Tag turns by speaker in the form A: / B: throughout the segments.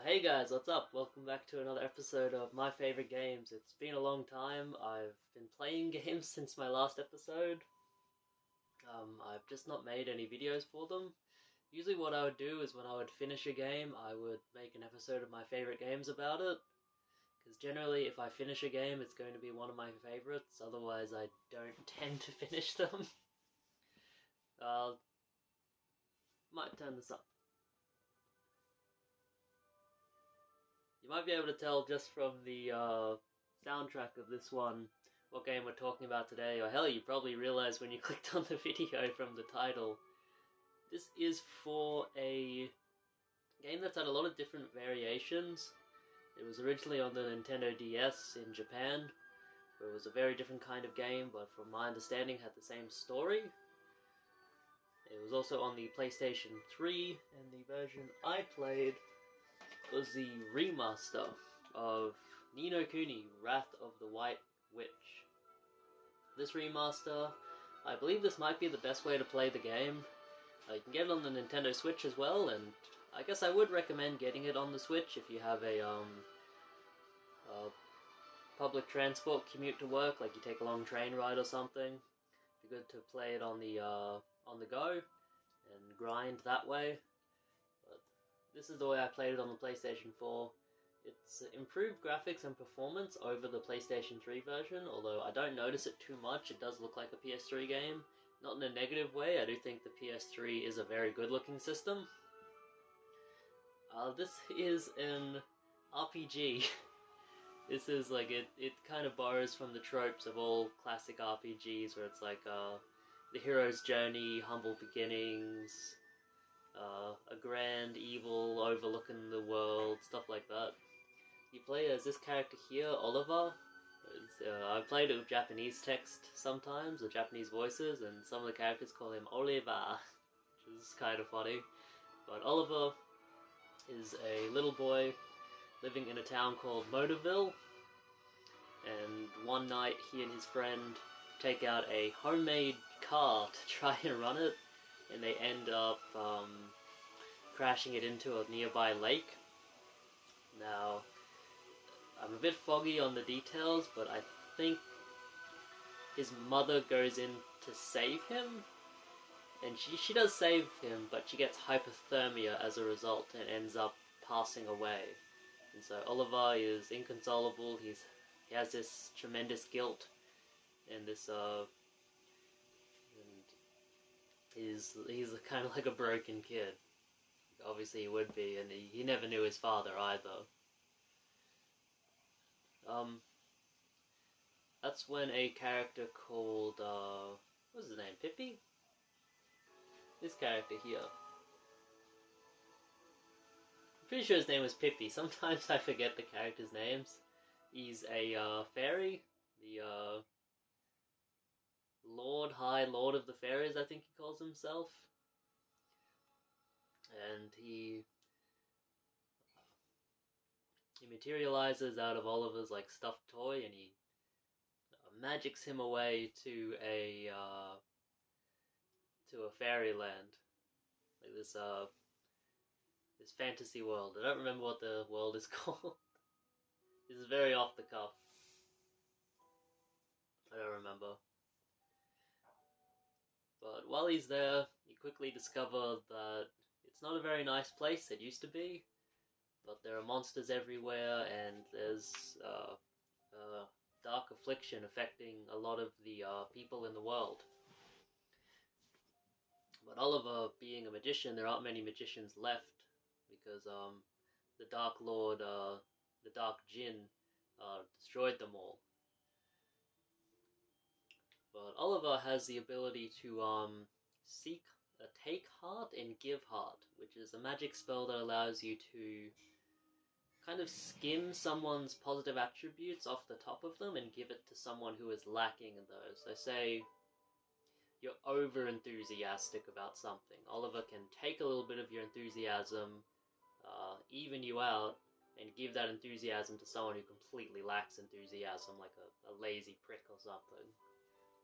A: Hey guys, what's up? Welcome back to another episode of My Favorite Games. It's been a long time. I've been playing games since my last episode. I've just not made any videos for them. Usually what I would do is when I would finish a game, I would make an episode of my favorite games about it. Because generally if I finish a game, it's going to be one of my favorites. Otherwise I don't tend to finish them. Might turn this up. You might be able to tell just from the soundtrack of this one what game we're talking about today, or hell, you probably realized when you clicked on the video from the title. This is for a game that's had a lot of different variations. It was originally on the Nintendo DS in Japan, where it was a very different kind of game, but from my understanding had the same story. It was also on the PlayStation 3, and the version I played was the remaster of Ni no Kuni, Wrath of the White Witch. This remaster, I believe this might be the best way to play the game. You can get it on the Nintendo Switch as well, and I guess I would recommend getting it on the Switch if you have a public transport commute to work, like you take a long train ride or something. It'd be good to play it on the go and grind that way. But this is the way I played it on the PlayStation 4. It's improved graphics and performance over the PlayStation 3 version, although I don't notice it too much. It does look like a PS3 game. Not in a negative way, I do think the PS3 is a very good looking system. This is an RPG. This is like, it kind of borrows from the tropes of all classic RPGs, where it's like the hero's journey, humble beginnings, a grand evil overlooking the world, stuff like that. You play as this character here, Oliver. I played it with Japanese text sometimes, or Japanese voices, and some of the characters call him Oliver, which is kind of funny. But Oliver is a little boy living in a town called Motorville, and one night he and his friend take out a homemade car to try and run it, and they end up crashing it into a nearby lake. Now, I'm a bit foggy on the details, but I think his mother goes in to save him, and she does save him, but she gets hypothermia as a result and ends up passing away. And so Oliver is inconsolable. He has this tremendous guilt, and this he's kind of like a broken kid. Obviously he would be, and he never knew his father either. That's when a character called, what's his name, Pippi? This character here. I'm pretty sure his name was Pippi. Sometimes I forget the characters' names. He's a fairy, the High Lord of the Fairies, I think he calls himself. And he materializes out of Oliver's like stuffed toy, and he magics him away to a fairyland, like this fantasy world. I don't remember what the world is called. This is very off the cuff. I don't remember. But while he's there, you quickly discover that it's not a very nice place. It used to be, but there are monsters everywhere, and there's dark affliction affecting a lot of the people in the world. But Oliver, being a magician, there aren't many magicians left, because the Dark Lord, the Dark Djinn, destroyed them all. But Oliver has the ability to take heart and give heart, which is a magic spell that allows you to kind of skim someone's positive attributes off the top of them and give it to someone who is lacking in those. So say you're over-enthusiastic about something. Oliver can take a little bit of your enthusiasm, even you out, and give that enthusiasm to someone who completely lacks enthusiasm, like a lazy prick or something.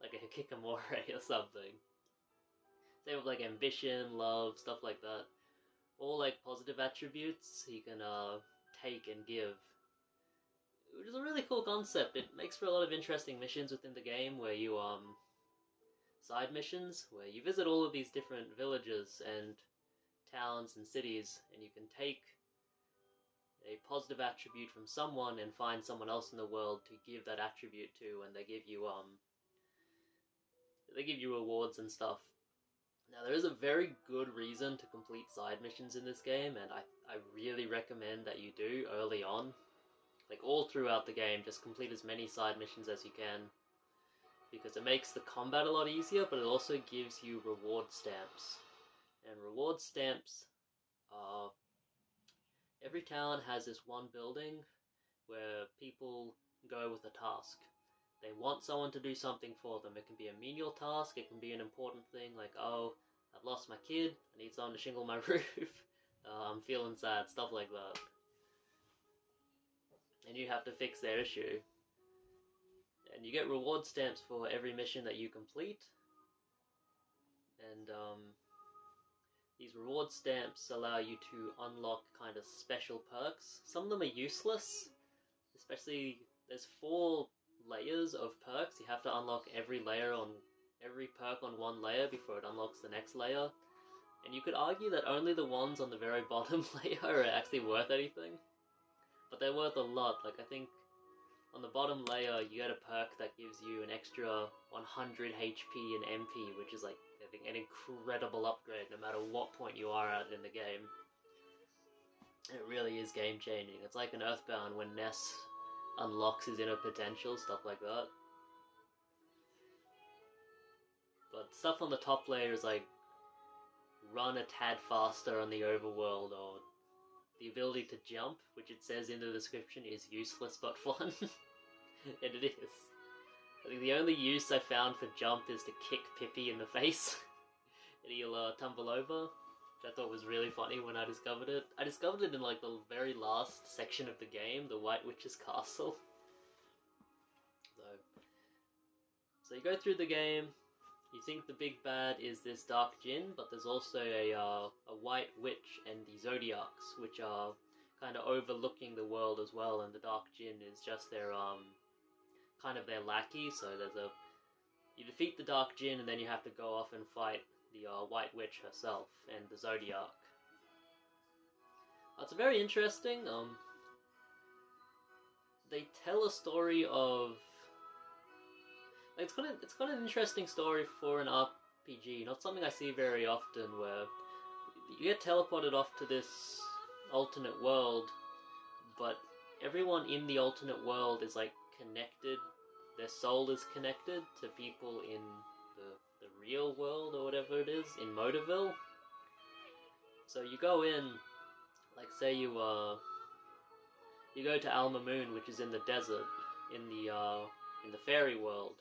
A: Like a hikikomori or something. Same with like ambition, love, stuff like that. all like positive attributes he can take and give, which is a really cool concept. It makes for a lot of interesting missions within the game where you side missions where you visit all of these different villages and towns and cities, and you can take a positive attribute from someone and find someone else in the world to give that attribute to, and they give you rewards and stuff. Now, there is a very good reason to complete side missions in this game, and I really recommend that you do early on. Like, all throughout the game, just complete as many side missions as you can, because it makes the combat a lot easier, but it also gives you reward stamps. And reward stamps are... Every town has this one building where people go with a task. They want someone to do something for them. It can be a menial task, it can be an important thing, like, oh, I've lost my kid, I need someone to shingle my roof, I'm feeling sad, stuff like that. And you have to fix their issue. And you get reward stamps for every mission that you complete. And these reward stamps allow you to unlock kind of special perks. Some of them are useless, especially there's 4 layers of perks. You have to unlock every perk on one layer before it unlocks the next layer. And you could argue that only the ones on the very bottom layer are actually worth anything. But they're worth a lot. Like, I think on the bottom layer you get a perk that gives you an extra 100 HP and MP, which is like, I think, an incredible upgrade no matter what point you are at in the game. It really is game changing. It's like an Earthbound when Ness unlocks his inner potential, stuff like that. But stuff on the top layer is like run a tad faster on the overworld, or the ability to jump, which it says in the description is useless but fun. And it is. I think the only use I found for jump is to kick Pippi in the face and he'll tumble over, which I thought was really funny when I discovered it. I discovered it in like the very last section of the game, the White Witch's Castle. So you go through the game, you think the big bad is this Dark Djinn, but there's also a White Witch and the Zodiacs, which are kind of overlooking the world as well, and the Dark Djinn is just their kind of their lackey. So you defeat the Dark Djinn, and then you have to go off and fight the White Witch herself and the Zodiac. It's very interesting. They tell a story of... It's got an interesting story for an RPG, not something I see very often, where you get teleported off to this alternate world, but everyone in the alternate world is like connected, their soul is connected to people in the real world, or whatever it is, in Motorville. So you go in, like say you go to Alma Moon, which is in the desert, in the fairy world,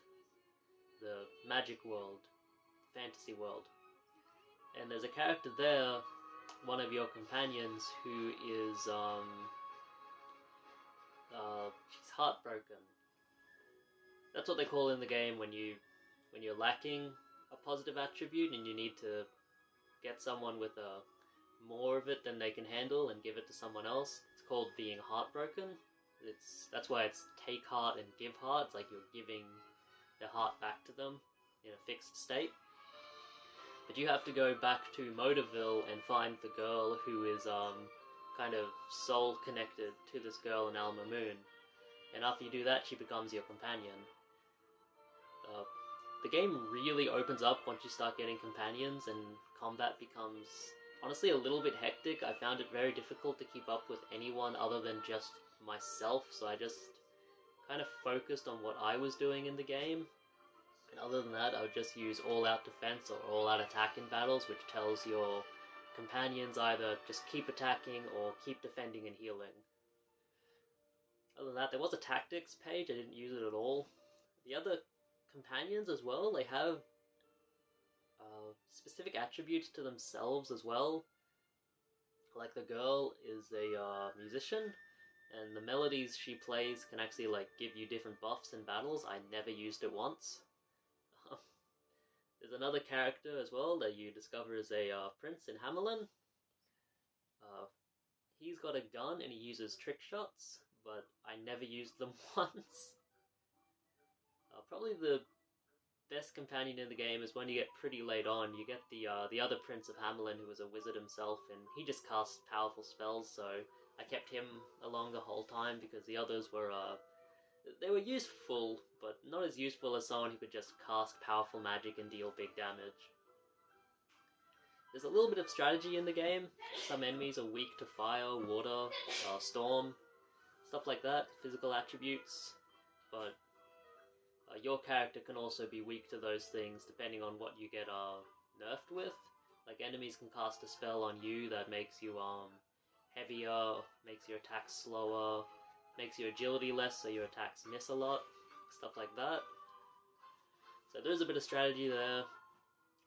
A: the magic world, fantasy world. And there's a character there, one of your companions, who is, she's heartbroken. That's what they call in the game when you're lacking a positive attribute and you need to get someone with more of it than they can handle and give it to someone else. It's called being heartbroken. That's why it's take heart and give heart. It's like you're giving their heart back to them in a fixed state. But you have to go back to Motorville and find the girl who is kind of soul connected to this girl in Alma Moon. And after you do that, she becomes your companion. The game really opens up once you start getting companions, and combat becomes honestly a little bit hectic. I found it very difficult to keep up with anyone other than just myself, so I just kind of focused on what I was doing in the game. And other than that, I would just use all-out defense or all-out attack in battles, which tells your companions either just keep attacking or keep defending and healing. Other than that, there was a tactics page. I didn't use it at all. The other companions as well, they have specific attributes to themselves as well. Like the girl is a musician, and the melodies she plays can actually like give you different buffs in battles. I never used it once. There's another character as well that you discover as a prince in Hamelin, He's got a gun and he uses trick shots, but I never used them once. Probably the best companion in the game is when you get pretty late on. You get the other Prince of Hamelin, who was a wizard himself, and he just casts powerful spells, so I kept him along the whole time because the others were, they were useful, but not as useful as someone who could just cast powerful magic and deal big damage. There's a little bit of strategy in the game. Some enemies are weak to fire, water, storm, stuff like that, physical attributes, but your character can also be weak to those things depending on what you get nerfed with. Like, enemies can cast a spell on you that makes you heavier, makes your attacks slower, makes your agility less so your attacks miss a lot, stuff like that. So there's a bit of strategy there.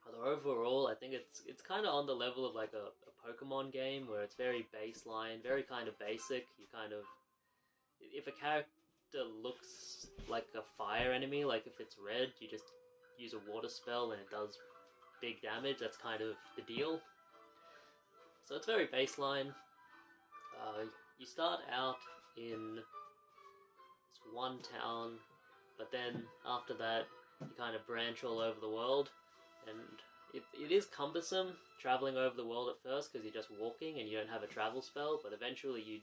A: Although overall, I think it's kind of on the level of like a Pokemon game where it's very baseline, very kind of basic. You kind of, if a character looks like a fire enemy, like if it's red, you just use a water spell and it does big damage. That's kind of the deal. So it's very baseline. You start out in one town, but then after that you kind of branch all over the world, and it is cumbersome traveling over the world at first because you're just walking and you don't have a travel spell, but eventually you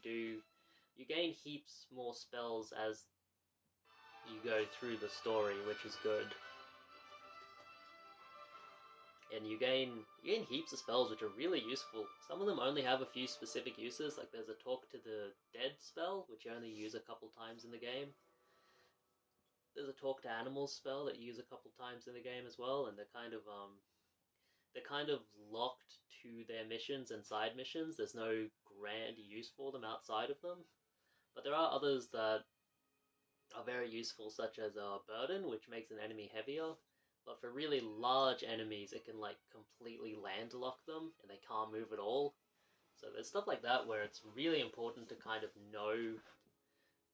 A: gain heaps more spells as you go through the story, which is good. And you gain heaps of spells which are really useful. Some of them only have a few specific uses, like there's a Talk to the Dead spell, which you only use a couple times in the game. There's a Talk to Animals spell that you use a couple times in the game as well, and they're kind of locked to their missions and side missions. There's no grand use for them outside of them. But there are others that are very useful, such as Burden, which makes an enemy heavier. But for really large enemies, it can like completely landlock them and they can't move at all. So there's stuff like that where it's really important to kind of know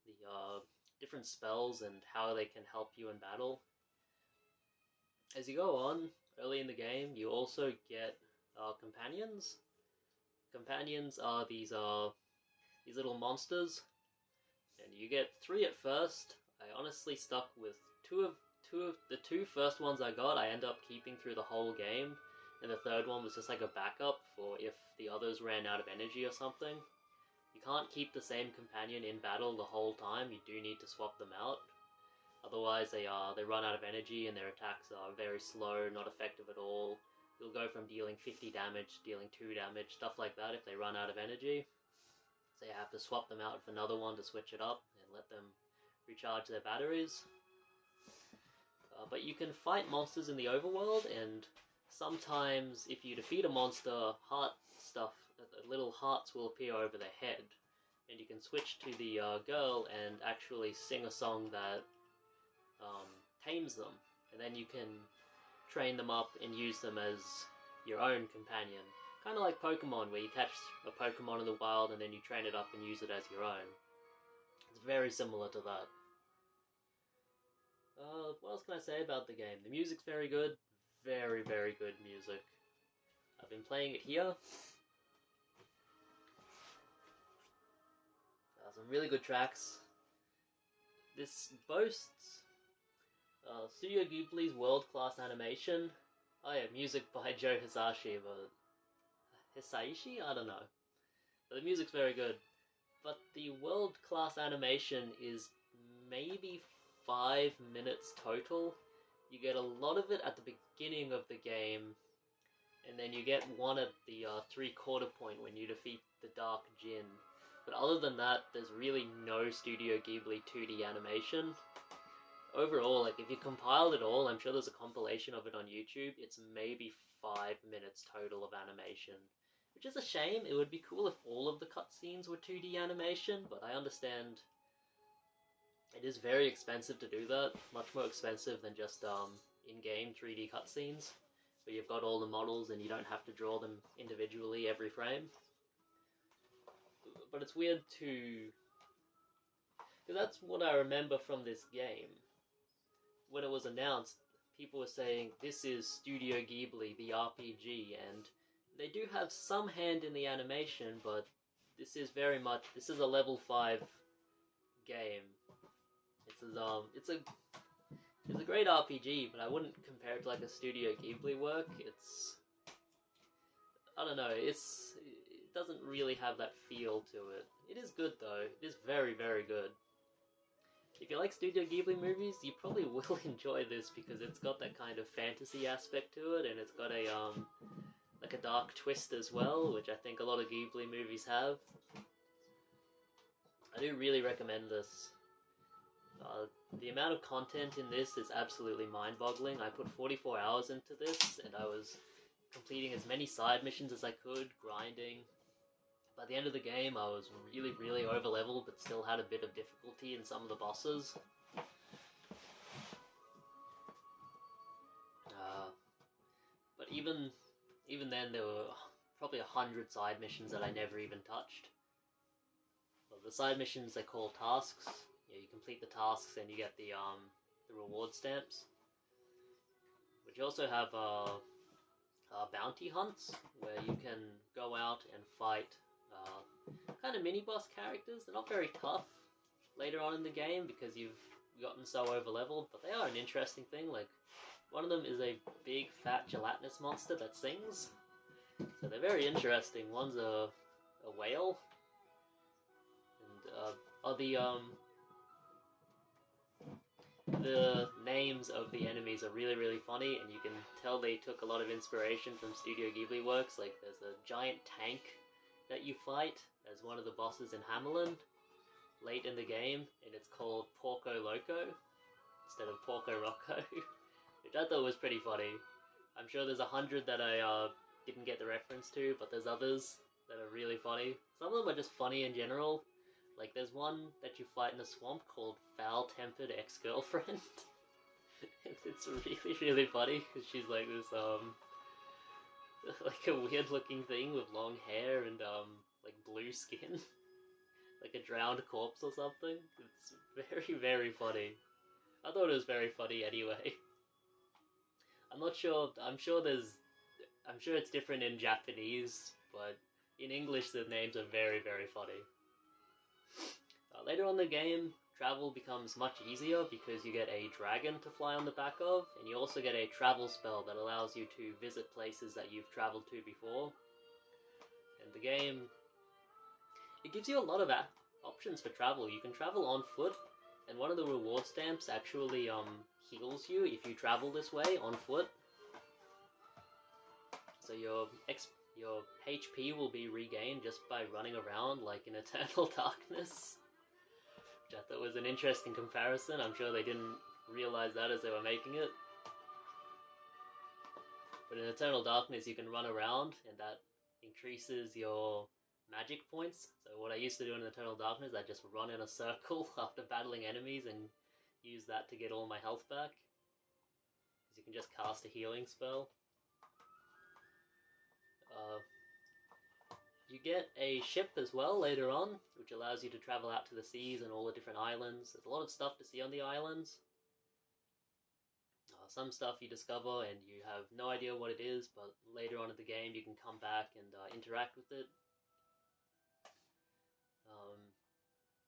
A: the different spells and how they can help you in battle. As you go on, early in the game, you also get companions. Companions are these little monsters, and you get 3 at first. I honestly stuck with the two first ones I got. I ended up keeping through the whole game, and the third one was just like a backup for if the others ran out of energy or something. You can't keep the same companion in battle the whole time. You do need to swap them out. Otherwise, they run out of energy and their attacks are very slow, not effective at all. You'll go from dealing 50 damage to dealing 2 damage, stuff like that if they run out of energy. So you have to swap them out for another one to switch it up and let them recharge their batteries. But you can fight monsters in the overworld, and sometimes if you defeat a monster, little hearts will appear over their head. And you can switch to the girl and actually sing a song that tames them. And then you can train them up and use them as your own companion. Kind of like Pokemon, where you catch a Pokemon in the wild and then you train it up and use it as your own. It's very similar to that. What else can I say about the game? The music's very good. Very, very good music. I've been playing it here. Some really good tracks. This boasts Studio Ghibli's world-class animation. Oh yeah, music by Joe Hisaishi, but... Hisaishi? I don't know. But the music's very good. But the world-class animation is maybe 5 minutes total. You get a lot of it at the beginning of the game, and then you get one at the 3/4 point when you defeat the Dark Djinn. But other than that, there's really no Studio Ghibli 2D animation. Overall, like, if you compiled it all, I'm sure there's a compilation of it on YouTube, it's maybe 5 minutes total of animation. Which is a shame. It would be cool if all of the cutscenes were 2D animation, but I understand it is very expensive to do that. Much more expensive than just in-game 3D cutscenes, where you've got all the models and you don't have to draw them individually every frame. But it's weird to... because that's what I remember from this game. When it was announced, people were saying, this is Studio Ghibli, the RPG, and they do have some hand in the animation, but this is a level 5 game. It's a great RPG, but I wouldn't compare it to like a Studio Ghibli work. I don't know, it doesn't really have that feel to it. It is good though, it is very, very good. If you like Studio Ghibli movies, you probably will enjoy this because it's got that kind of fantasy aspect to it, and it's got a like a dark twist as well, which I think a lot of Ghibli movies have. I do really recommend this. The amount of content in this is absolutely mind-boggling. I put 44 hours into this, and I was completing as many side missions as I could, grinding. By the end of the game, I was really, really over-leveled, but still had a bit of difficulty in some of the bosses. But even then, there were probably 100 side missions that I never even touched. But the side missions they call tasks. You complete the tasks and you get the reward stamps. But you also have bounty hunts where you can go out and fight kind of mini-boss characters. They're not very tough later on in the game because you've gotten so over-leveled, but they are an interesting thing. Like, one of them is a big, fat, gelatinous monster that sings. So they're very interesting. One's a whale. And the names of the enemies are really, really funny, and you can tell they took a lot of inspiration from Studio Ghibli works. Like, there's a giant tank that you fight as one of the bosses in Hamelin late in the game, and it's called Porco Loco instead of Porco Rocco, which I thought was pretty funny. I'm sure there's 100 that I didn't get the reference to, but there's others that are really funny. Some of them are just funny in general. Like, there's one that you fight in a swamp called Foul-Tempered Ex-Girlfriend. It's really, really funny, because she's like this, like a weird-looking thing with long hair and, like, blue skin. Like a drowned corpse or something. It's very, very funny. I thought it was very funny anyway. I'm sure it's different in Japanese, but in English the names are very, very funny. Later on in the game, travel becomes much easier because you get a dragon to fly on the back of, and you also get a travel spell that allows you to visit places that you've traveled to before. And the game, it gives you a lot of options for travel. You can travel on foot, and one of the reward stamps actually heals you if you travel this way on foot. So your HP will be regained just by running around like in Eternal Darkness. Which I thought was an interesting comparison. I'm sure they didn't realize that as they were making it. But in Eternal Darkness you can run around, and that increases your magic points. So what I used to do in Eternal Darkness, I just run in a circle after battling enemies and use that to get all my health back. Because you can just cast a healing spell. You get a ship as well later on, which allows you to travel out to the seas and all the different islands. There's a lot of stuff to see on the islands. Some stuff you discover and you have no idea what it is, but later on in the game you can come back and interact with it.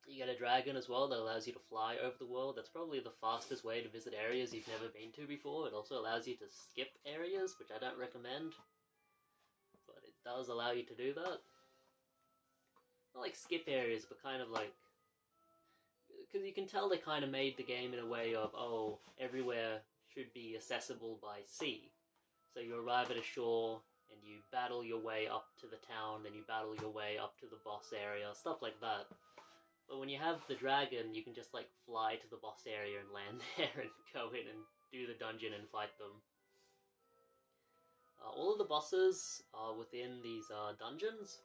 A: You get a dragon as well that allows you to fly over the world. That's probably the fastest way to visit areas you've never been to before. It also allows you to skip areas, which I don't recommend. But it does allow you to do that. Not like skip areas, but kind of like... Because you can tell they kind of made the game in a way of, oh, everywhere should be accessible by sea. So you arrive at a shore, and you battle your way up to the town, then you battle your way up to the boss area, stuff like that. But when you have the dragon, you can just like fly to the boss area and land there and go in and do the dungeon and fight them. All of the bosses are within these dungeons,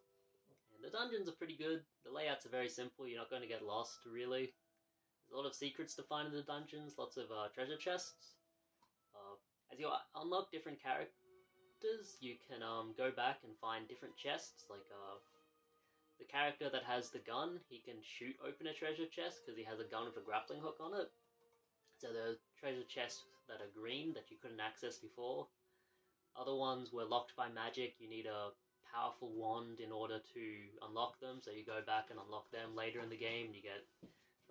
A: and the dungeons are pretty good. The layouts are very simple, you're not going to get lost, really. There's a lot of secrets to find in the dungeons, lots of treasure chests. As you unlock different characters, you can go back and find different chests, like the character that has the gun, he can shoot open a treasure chest because he has a gun with a grappling hook on it. So there are treasure chests that are green that you couldn't access before. Other ones were locked by magic. You need a powerful wand in order to unlock them, so you go back and unlock them later in the game. You get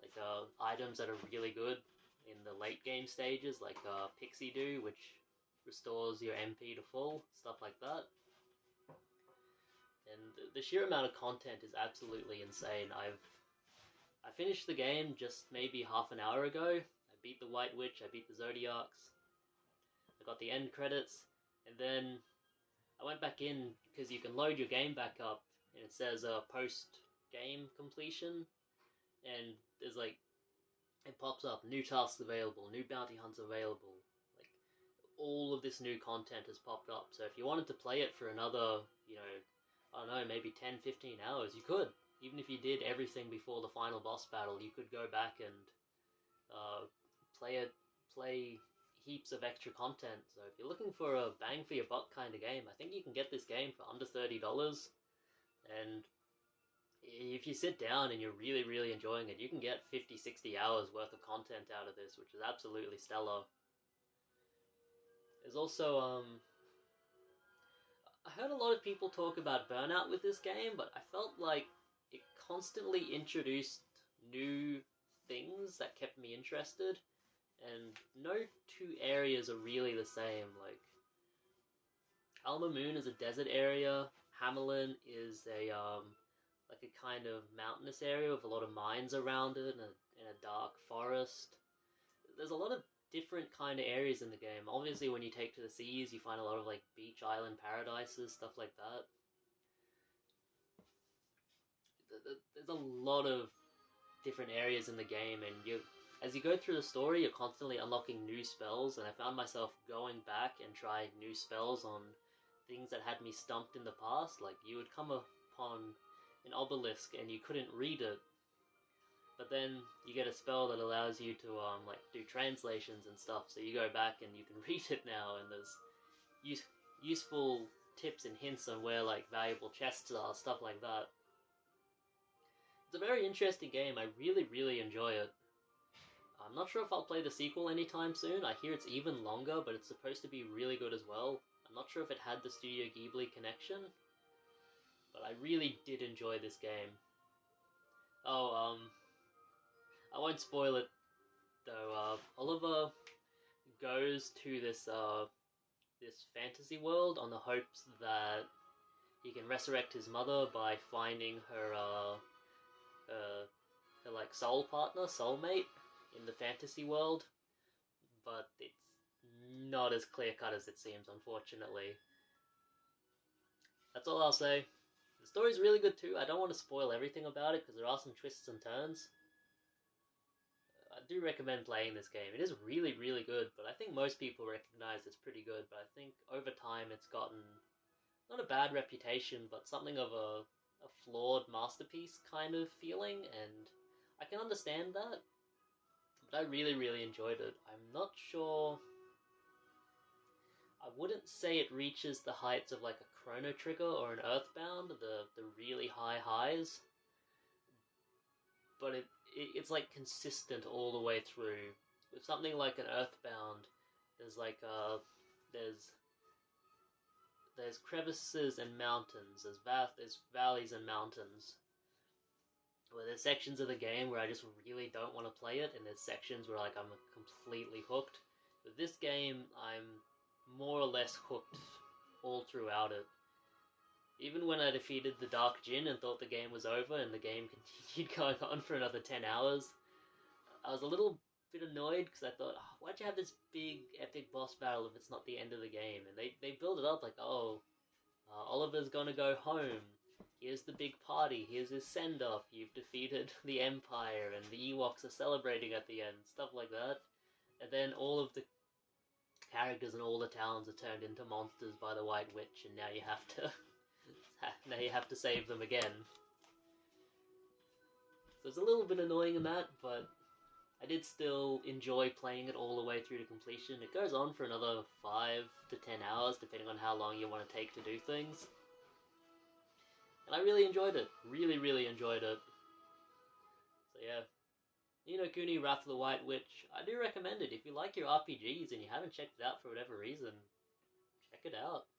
A: like items that are really good in the late game stages, like Pixie Dew, which restores your MP to full, stuff like that. And the sheer amount of content is absolutely insane. I finished the game just maybe half an hour ago. I beat the White Witch, I beat the Zodiacs, I got the end credits, and then I went back in because you can load your game back up, and it says post-game completion, and there's like, it pops up, new tasks available, new bounty hunts available, like, all of this new content has popped up, so if you wanted to play it for another, I don't know, maybe 10, 15 hours, you could. Even if you did everything before the final boss battle, you could go back and play heaps of extra content. So if you're looking for a bang for your buck kind of game, I think you can get this game for under $30. And if you sit down and you're really, really enjoying it, you can get 50, 60 hours worth of content out of this, which is absolutely stellar. There's also, I heard a lot of people talk about burnout with this game, but I felt like it constantly introduced new things that kept me interested, and no two areas are really the same. Like, Alma Moon is a desert area, Hamelin is a like a kind of mountainous area with a lot of mines around it and a dark forest. There's a lot of different kind of areas in the game. Obviously, when you take to the seas, you find a lot of like beach island paradises, stuff like that. There's a lot of different areas in the game, and as you go through the story, you're constantly unlocking new spells, and I found myself going back and trying new spells on things that had me stumped in the past. Like, you would come upon an obelisk and you couldn't read it, but then you get a spell that allows you to like do translations and stuff, so you go back and you can read it now, and there's useful tips and hints on where like valuable chests are, stuff like that. It's a very interesting game. I really, really enjoy it. I'm not sure if I'll play the sequel anytime soon. I hear it's even longer, but it's supposed to be really good as well. I'm not sure if it had the Studio Ghibli connection, but I really did enjoy this game. Oh, I won't spoil it, though. Oliver goes to this fantasy world on the hopes that he can resurrect his mother by finding her like soul partner, soulmate, in the fantasy world, but it's not as clear-cut as it seems, unfortunately. That's all I'll say. The story's really good too. I don't want to spoil everything about it, because there are some twists and turns. I do recommend playing this game. It is really, really good, but I think most people recognize it's pretty good, but I think over time it's gotten, not a bad reputation, but something of a flawed masterpiece kind of feeling, and I can understand that, but I really, really enjoyed it. I'm not sure, I wouldn't say it reaches the heights of like a Chrono Trigger or an Earthbound, the really high highs, but it's like consistent all the way through. With something like an Earthbound, there's like there's crevices and mountains, there's valleys and mountains. Where there's sections of the game where I just really don't want to play it, and there's sections where like I'm completely hooked. With this game, I'm more or less hooked all throughout it. Even when I defeated the Dark Djinn and thought the game was over and the game continued going on for another 10 hours, I was a little bit annoyed because I thought, oh, why'd you have this big epic boss battle if it's not the end of the game? And they build it up like, oh, Oliver's gonna go home, here's the big party, here's his send-off, you've defeated the Empire and the Ewoks are celebrating at the end, stuff like that. And then all of the characters in all the towns are turned into monsters by the White Witch, and now you have to save them again. So it's a little bit annoying in that, but I did still enjoy playing it all the way through to completion. It goes on for another 5 to 10 hours, depending on how long you want to take to do things. And I really enjoyed it. Really, really enjoyed it. So yeah. Ni no Kuni, Wrath of the White Witch. I do recommend it. If you like your RPGs and you haven't checked it out for whatever reason, check it out.